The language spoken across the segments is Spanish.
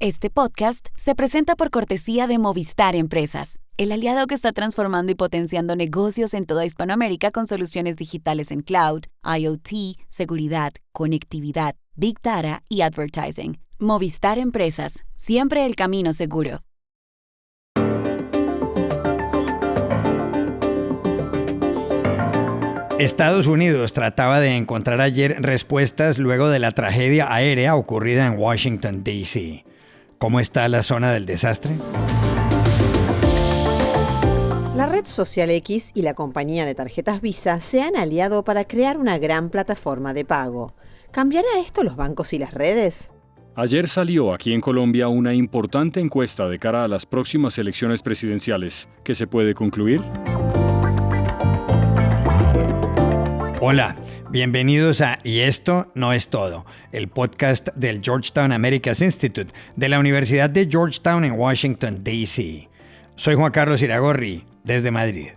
Este podcast se presenta por cortesía de Movistar Empresas, el aliado que está transformando y potenciando negocios en toda Hispanoamérica con soluciones digitales en cloud, IoT, seguridad, conectividad, Big Data y advertising. Movistar Empresas, siempre el camino seguro. Estados Unidos trataba de encontrar ayer respuestas luego de la tragedia aérea ocurrida en Washington, D.C. ¿Cómo está la zona del desastre? La red social X y la compañía de tarjetas Visa se han aliado para crear una gran plataforma de pago. ¿Cambiará esto los bancos y las redes? Ayer salió aquí en Colombia una importante encuesta de cara a las próximas elecciones presidenciales. ¿Qué se puede concluir? Hola, bienvenidos a Y esto no es todo, el podcast del Georgetown Americas Institute de la Universidad de Georgetown en Washington, D.C. Soy Juan Carlos Iragorri, desde Madrid.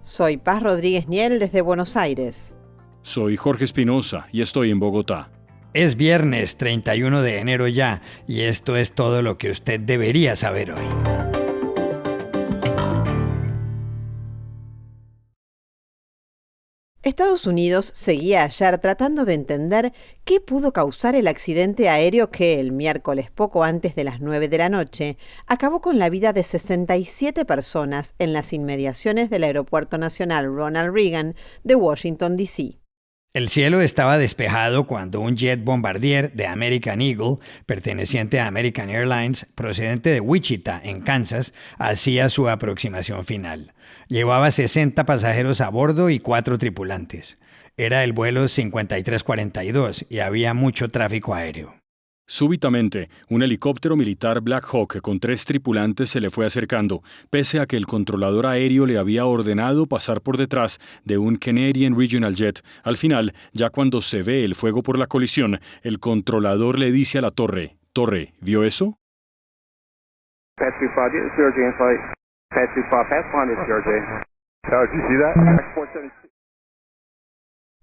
Soy Paz Rodríguez Niel, desde Buenos Aires. Soy Jorge Espinosa y estoy en Bogotá. Es viernes 31 de enero ya, y esto es todo lo que usted debería saber hoy. Estados Unidos seguía ayer tratando de entender qué pudo causar el accidente aéreo que el miércoles, poco antes de las 9 de la noche, acabó con la vida de 67 personas en las inmediaciones del Aeropuerto Nacional Ronald Reagan de Washington, D.C. El cielo estaba despejado cuando un jet bombardier de American Eagle, perteneciente a American Airlines, procedente de Wichita, en Kansas, hacía su aproximación final. Llevaba 60 pasajeros a bordo y 4 tripulantes. Era el vuelo 5342 y había mucho tráfico aéreo. Súbitamente, un helicóptero militar Black Hawk con 3 tripulantes se le fue acercando, pese a que el controlador aéreo le había ordenado pasar por detrás de un Canadian Regional Jet. Al final, ya cuando se ve el fuego por la colisión, el controlador le dice a la torre, ¿vio eso? Pat 25, this is CRJ in flight. Pat 25, pass one is CRJ. Oh, did you see that?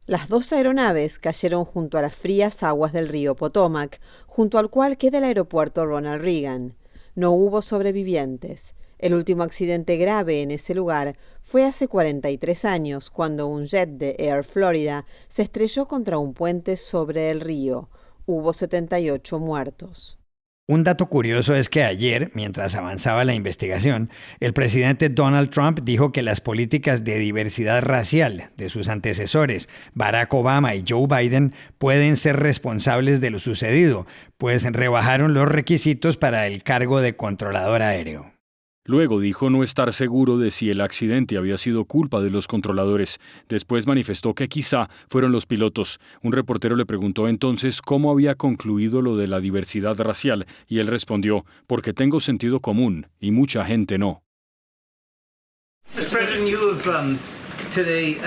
Las 2 aeronaves cayeron junto a las frías aguas del río Potomac, junto al cual queda el aeropuerto Ronald Reagan. No hubo sobrevivientes. El último accidente grave en ese lugar fue hace 43 años, cuando un jet de Air Florida se estrelló contra un puente sobre el río. Hubo 78 muertos. Un dato curioso es que ayer, mientras avanzaba la investigación, el presidente Donald Trump dijo que las políticas de diversidad racial de sus antecesores, Barack Obama y Joe Biden, pueden ser responsables de lo sucedido, pues rebajaron los requisitos para el cargo de controlador aéreo. Luego dijo no estar seguro de si el accidente había sido culpa de los controladores. Después manifestó que quizá fueron los pilotos. Un reportero le preguntó entonces cómo había concluido lo de la diversidad racial y él respondió, porque tengo sentido común y mucha gente no. Mr. President, you have today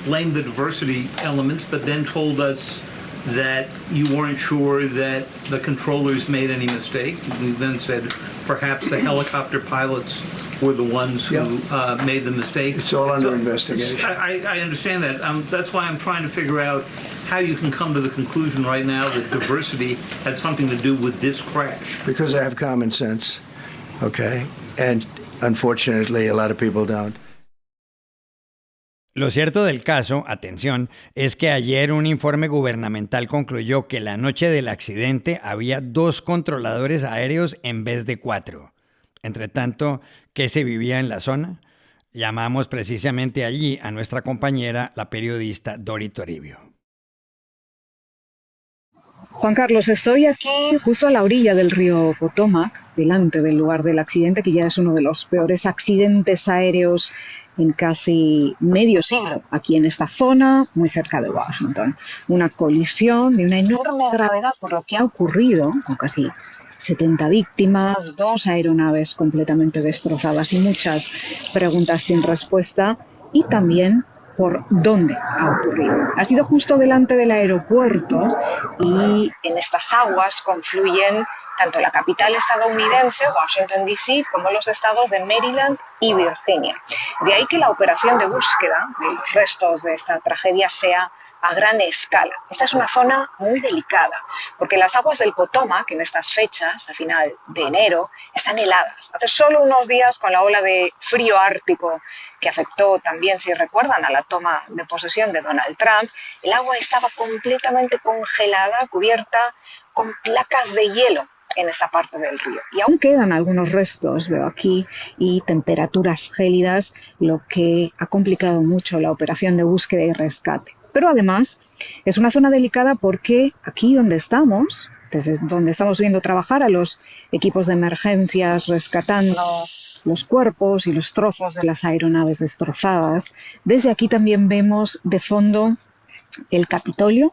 blamed the diversity elements, but then told us that you weren't sure that the controllers made any mistake. You then said perhaps the helicopter pilots were the ones who made the mistake. It's all under investigation. I understand that. That's why I'm trying to figure out how you can come to the conclusion right now that diversity had something to do with this crash. Because I have common sense, okay? And unfortunately, a lot of people don't. Lo cierto del caso, atención, es que ayer un informe gubernamental concluyó que la noche del accidente había 2 controladores aéreos en vez de 4. Entre tanto, ¿qué se vivía en la zona? Llamamos precisamente allí a nuestra compañera, la periodista Dori Toribio. Juan Carlos, estoy aquí justo a la orilla del río Potomac, delante del lugar del accidente, que ya es uno de los peores accidentes aéreos en casi medio siglo, aquí en esta zona, muy cerca de Washington. Una colisión de una enorme gravedad por lo que ha ocurrido, con casi 70 víctimas, 2 aeronaves completamente destrozadas y muchas preguntas sin respuesta, y también por dónde ha ocurrido. Ha sido justo delante del aeropuerto y en estas aguas confluyen tanto la capital estadounidense, Washington, D.C., como los estados de Maryland y Virginia. De ahí que la operación de búsqueda de los restos de esta tragedia sea a gran escala. Esta es una zona muy delicada, porque las aguas del Potomac en estas fechas, a final de enero, están heladas. Hace solo unos días, con la ola de frío ártico que afectó también, si recuerdan, a la toma de posesión de Donald Trump, el agua estaba completamente congelada, cubierta con placas de hielo en esta parte del río. Y aún quedan algunos restos, veo aquí, y temperaturas gélidas, lo que ha complicado mucho la operación de búsqueda y rescate. Pero además es una zona delicada porque aquí donde estamos, desde donde estamos viendo trabajar a los equipos de emergencias rescatando los cuerpos y los trozos de las aeronaves destrozadas, desde aquí también vemos de fondo el Capitolio.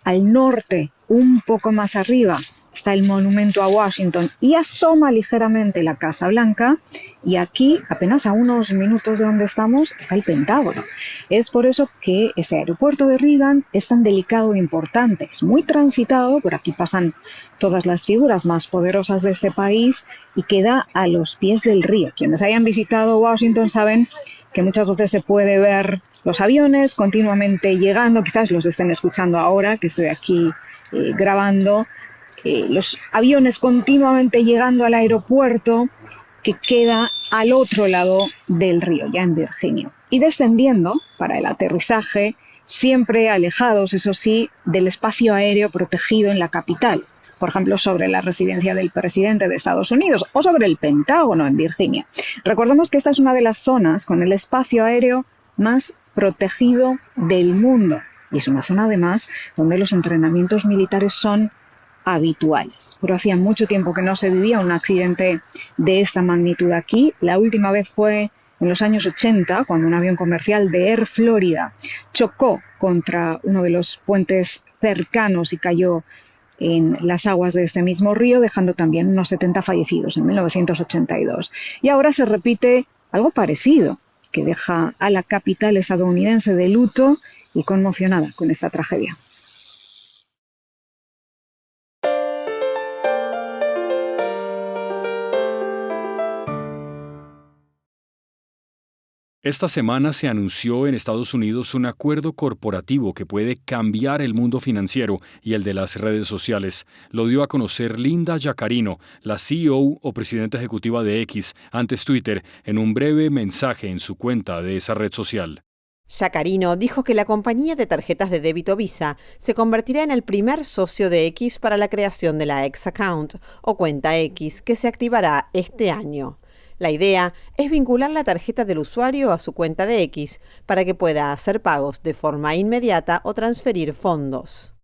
Al norte, un poco más arriba, está el monumento a Washington y asoma ligeramente la Casa Blanca, y aquí, apenas a unos minutos de donde estamos, está el Pentágono. Es por eso que ese aeropuerto de Reagan es tan delicado e importante. Es muy transitado, por aquí pasan todas las figuras más poderosas de este país y queda a los pies del río. Quienes hayan visitado Washington saben que muchas veces se puede ver los aviones continuamente llegando, quizás los estén escuchando ahora, que estoy aquí grabando, los aviones continuamente llegando al aeropuerto que queda al otro lado del río, ya en Virginia. Y descendiendo para el aterrizaje, siempre alejados, eso sí, del espacio aéreo protegido en la capital. Por ejemplo, sobre la residencia del presidente de Estados Unidos o sobre el Pentágono en Virginia. Recordemos que esta es una de las zonas con el espacio aéreo más protegido del mundo. Y es una zona, además, donde los entrenamientos militares son habituales. Pero hacía mucho tiempo que no se vivía un accidente de esta magnitud aquí. La última vez fue en los años 80, cuando un avión comercial de Air Florida chocó contra uno de los puentes cercanos y cayó en las aguas de este mismo río, dejando también unos 70 fallecidos en 1982. Y ahora se repite algo parecido, que deja a la capital estadounidense de luto y conmocionada con esta tragedia. Esta semana se anunció en Estados Unidos un acuerdo corporativo que puede cambiar el mundo financiero y el de las redes sociales. Lo dio a conocer Linda Yaccarino, la CEO o presidenta ejecutiva de X, antes Twitter, en un breve mensaje en su cuenta de esa red social. Yaccarino dijo que la compañía de tarjetas de débito Visa se convertirá en el primer socio de X para la creación de la X Account o cuenta X, que se activará este año. La idea es vincular la tarjeta del usuario a su cuenta de X para que pueda hacer pagos de forma inmediata o transferir fondos.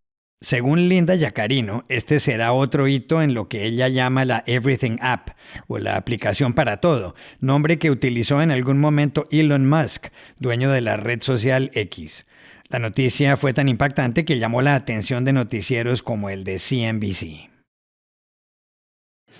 Según Linda Yaccarino, este será otro hito en lo que ella llama la Everything App, o la aplicación para todo, nombre que utilizó en algún momento Elon Musk, dueño de la red social X. La noticia fue tan impactante que llamó la atención de noticieros como el de CNBC.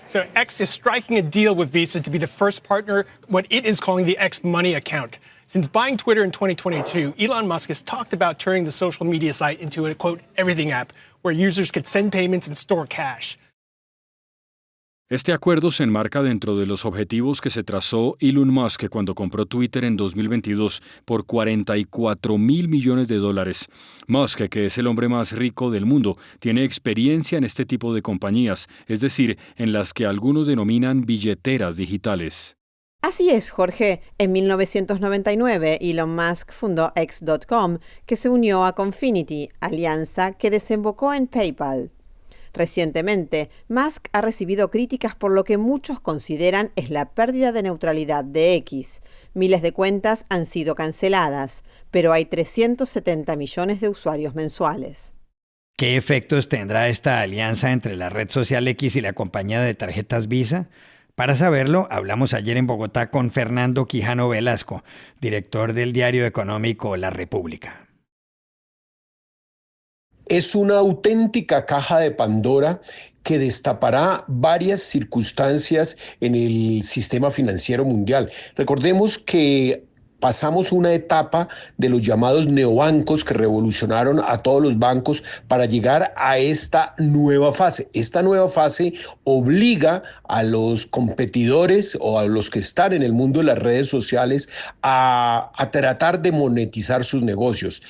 So X is striking a deal with Visa to be the first partner, what it is calling the X Money account. Since buying Twitter in 2022, Elon Musk has talked about turning the social media site into a, quote, everything app, where users could send payments and store cash. Este acuerdo se enmarca dentro de los objetivos que se trazó Elon Musk cuando compró Twitter en 2022 por $44 mil millones. Musk, que es el hombre más rico del mundo, tiene experiencia en este tipo de compañías, es decir, en las que algunos denominan billeteras digitales. Así es, Jorge. En 1999, Elon Musk fundó X.com, que se unió a Confinity, alianza que desembocó en PayPal. Recientemente, Musk ha recibido críticas por lo que muchos consideran es la pérdida de neutralidad de X. Miles de cuentas han sido canceladas, pero hay 370 millones de usuarios mensuales. ¿Qué efectos tendrá esta alianza entre la red social X y la compañía de tarjetas Visa? Para saberlo, hablamos ayer en Bogotá con Fernando Quijano Velasco, director del diario económico La República. Es una auténtica caja de Pandora que destapará varias circunstancias en el sistema financiero mundial. Recordemos que pasamos una etapa de los llamados neobancos que revolucionaron a todos los bancos para llegar a esta nueva fase. Esta nueva fase obliga a los competidores o a los que están en el mundo de las redes sociales a tratar de monetizar sus negocios.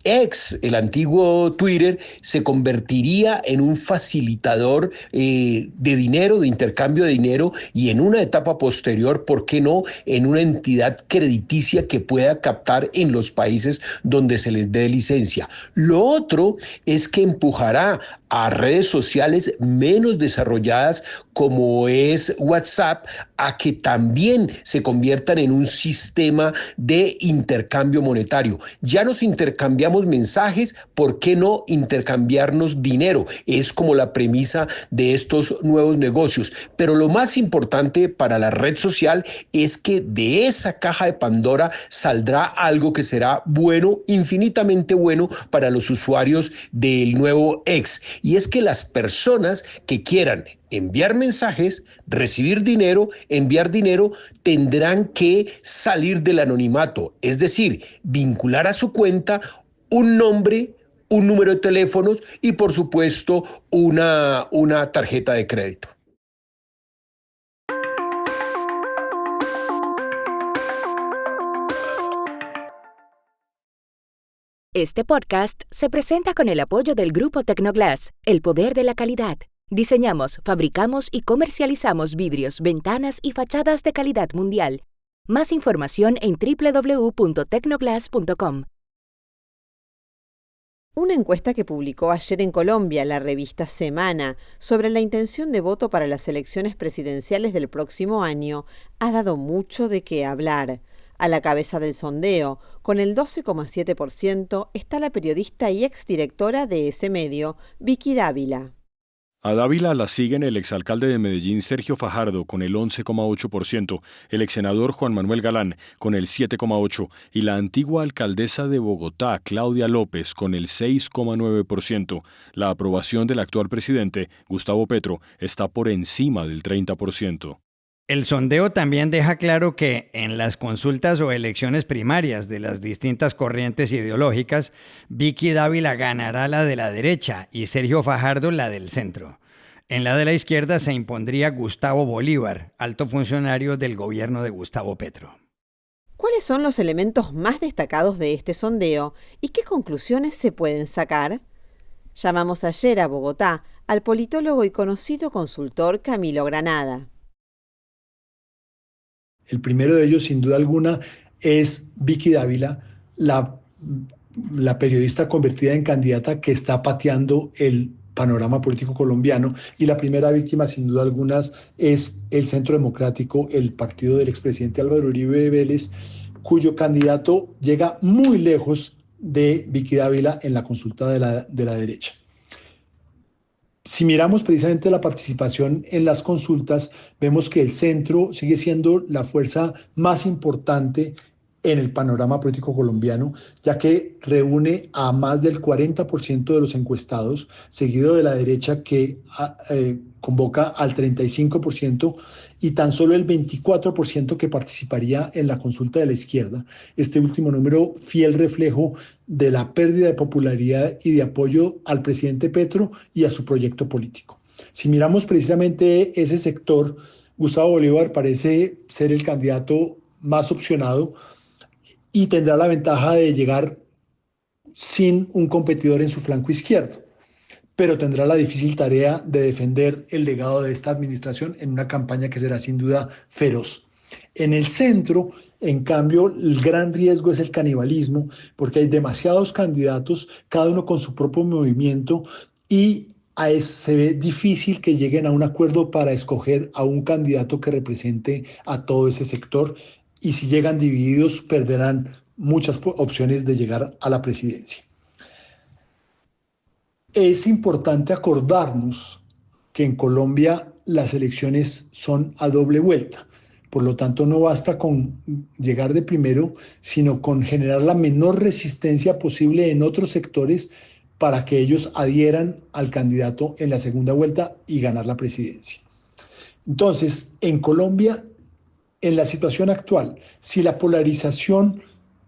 X, el antiguo Twitter, se convertiría en un facilitador de dinero, de intercambio de dinero, y en una etapa posterior, ¿por qué no?, en una entidad crediticia que pueda captar en los países donde se les dé licencia. Lo otro es que empujará a redes sociales menos desarrolladas como es WhatsApp a que también se conviertan en un sistema de intercambio monetario. Ya nos intercambiamos mensajes, ¿por qué no intercambiarnos dinero? Es como la premisa de estos nuevos negocios. Pero lo más importante para la red social es que de esa caja de Pandora saldrá algo que será bueno, infinitamente bueno para los usuarios del nuevo X. Y es que las personas que quieran enviar mensajes, recibir dinero, enviar dinero, tendrán que salir del anonimato, es decir, vincular a su cuenta un nombre, un número de teléfonos y, por supuesto, una tarjeta de crédito. Este podcast se presenta con el apoyo del Grupo Tecnoglass, el poder de la calidad. Diseñamos, fabricamos y comercializamos vidrios, ventanas y fachadas de calidad mundial. Más información en www.tecnoglass.com. Una encuesta que publicó ayer en Colombia la revista Semana sobre la intención de voto para las elecciones presidenciales del próximo año ha dado mucho de qué hablar. A la cabeza del sondeo, con el 12,7%, está la periodista y exdirectora de ese medio, Vicky Dávila. A Dávila la siguen el exalcalde de Medellín, Sergio Fajardo, con el 11,8%, el exsenador Juan Manuel Galán, con el 7,8%, y la antigua alcaldesa de Bogotá, Claudia López, con el 6,9%. La aprobación del actual presidente, Gustavo Petro, está por encima del 30%. El sondeo también deja claro que en las consultas o elecciones primarias de las distintas corrientes ideológicas, Vicky Dávila ganará la de la derecha y Sergio Fajardo la del centro. En la de la izquierda se impondría Gustavo Bolívar, alto funcionario del gobierno de Gustavo Petro. ¿Cuáles son los elementos más destacados de este sondeo y qué conclusiones se pueden sacar? Llamamos ayer a Bogotá al politólogo y conocido consultor Camilo Granada. El primero de ellos, sin duda alguna, es Vicky Dávila, la periodista convertida en candidata que está pateando el panorama político colombiano, y la primera víctima, sin duda alguna, es el Centro Democrático, el partido del expresidente Álvaro Uribe Vélez, cuyo candidato llega muy lejos de Vicky Dávila en la consulta de la derecha. Si miramos precisamente la participación en las consultas, vemos que el centro sigue siendo la fuerza más importante en el panorama político colombiano, ya que reúne a más del 40% de los encuestados, seguido de la derecha que convoca al 35% y tan solo el 24% que participaría en la consulta de la izquierda. Este último número, fiel reflejo de la pérdida de popularidad y de apoyo al presidente Petro y a su proyecto político. Si miramos precisamente ese sector, Gustavo Bolívar parece ser el candidato más opcionado y tendrá la ventaja de llegar sin un competidor en su flanco izquierdo, pero tendrá la difícil tarea de defender el legado de esta administración en una campaña que será sin duda feroz. En el centro, en cambio, el gran riesgo es el canibalismo, porque hay demasiados candidatos, cada uno con su propio movimiento, y se ve difícil que lleguen a un acuerdo para escoger a un candidato que represente a todo ese sector, y si llegan divididos perderán muchas opciones de llegar a la presidencia. Es importante acordarnos que en Colombia las elecciones son a doble vuelta. Por lo tanto, no basta con llegar de primero, sino con generar la menor resistencia posible en otros sectores para que ellos adhieran al candidato en la segunda vuelta y ganar la presidencia. Entonces, en Colombia, en la situación actual, si la polarización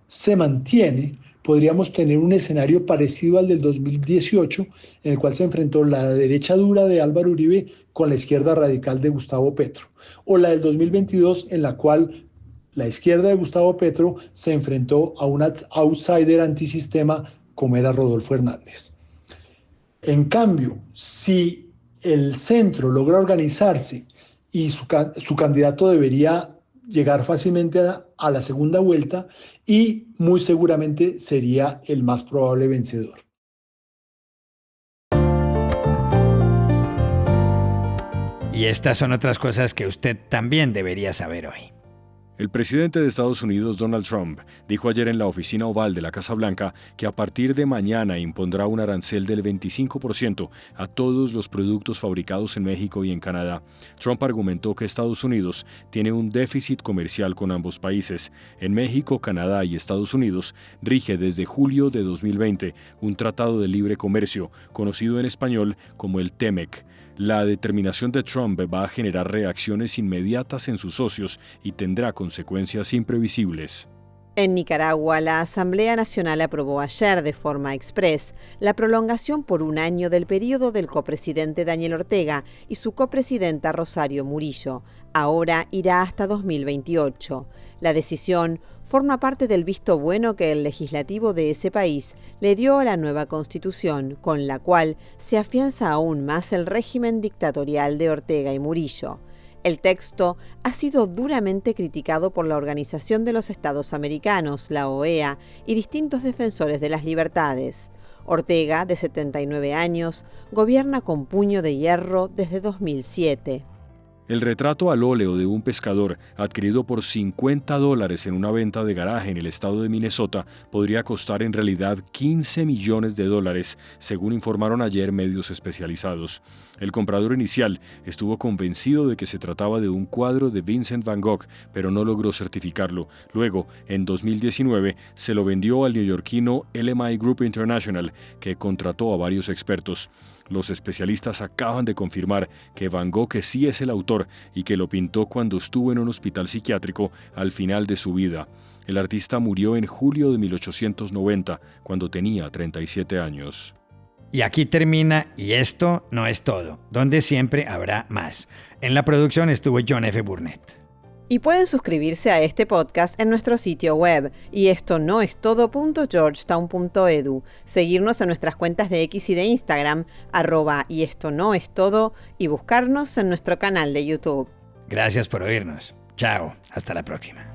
se mantiene, podríamos tener un escenario parecido al del 2018, en el cual se enfrentó la derecha dura de Álvaro Uribe con la izquierda radical de Gustavo Petro, o la del 2022, en la cual la izquierda de Gustavo Petro se enfrentó a un outsider antisistema como era Rodolfo Hernández. En cambio, si el centro logra organizarse y su candidato debería llegar fácilmente a la segunda vuelta y muy seguramente sería el más probable vencedor. Y estas son otras cosas que usted también debería saber hoy. El presidente de Estados Unidos, Donald Trump, dijo ayer en la oficina oval de la Casa Blanca que a partir de mañana impondrá un arancel del 25% a todos los productos fabricados en México y en Canadá. Trump argumentó que Estados Unidos tiene un déficit comercial con ambos países. En México, Canadá y Estados Unidos rige desde julio de 2020 un tratado de libre comercio, conocido en español como el TEMEC. La determinación de Trump va a generar reacciones inmediatas en sus socios y tendrá consecuencias imprevisibles. En Nicaragua, la Asamblea Nacional aprobó ayer de forma express la prolongación por un año del periodo del copresidente Daniel Ortega y su copresidenta Rosario Murillo. Ahora irá hasta 2028. La decisión forma parte del visto bueno que el legislativo de ese país le dio a la nueva constitución, con la cual se afianza aún más el régimen dictatorial de Ortega y Murillo. El texto ha sido duramente criticado por la Organización de los Estados Americanos, la OEA, y distintos defensores de las libertades. Ortega, de 79 años, gobierna con puño de hierro desde 2007. El retrato al óleo de un pescador adquirido por $50 en una venta de garaje en el estado de Minnesota podría costar en realidad $15 millones, según informaron ayer medios especializados. El comprador inicial estuvo convencido de que se trataba de un cuadro de Vincent Van Gogh, pero no logró certificarlo. Luego, en 2019, se lo vendió al neoyorquino LMI Group International, que contrató a varios expertos. Los especialistas acaban de confirmar que Van Gogh sí es el autor y que lo pintó cuando estuvo en un hospital psiquiátrico al final de su vida. El artista murió en julio de 1890, cuando tenía 37 años. Y aquí termina Y esto no es todo, donde siempre habrá más. En la producción estuvo John F. Burnett. Y pueden suscribirse a este podcast en nuestro sitio web, yestonoestodo.georgetown.edu, seguirnos en nuestras cuentas de X y de Instagram, @yestonoestodo, y buscarnos en nuestro canal de YouTube. Gracias por oírnos. Chao, hasta la próxima.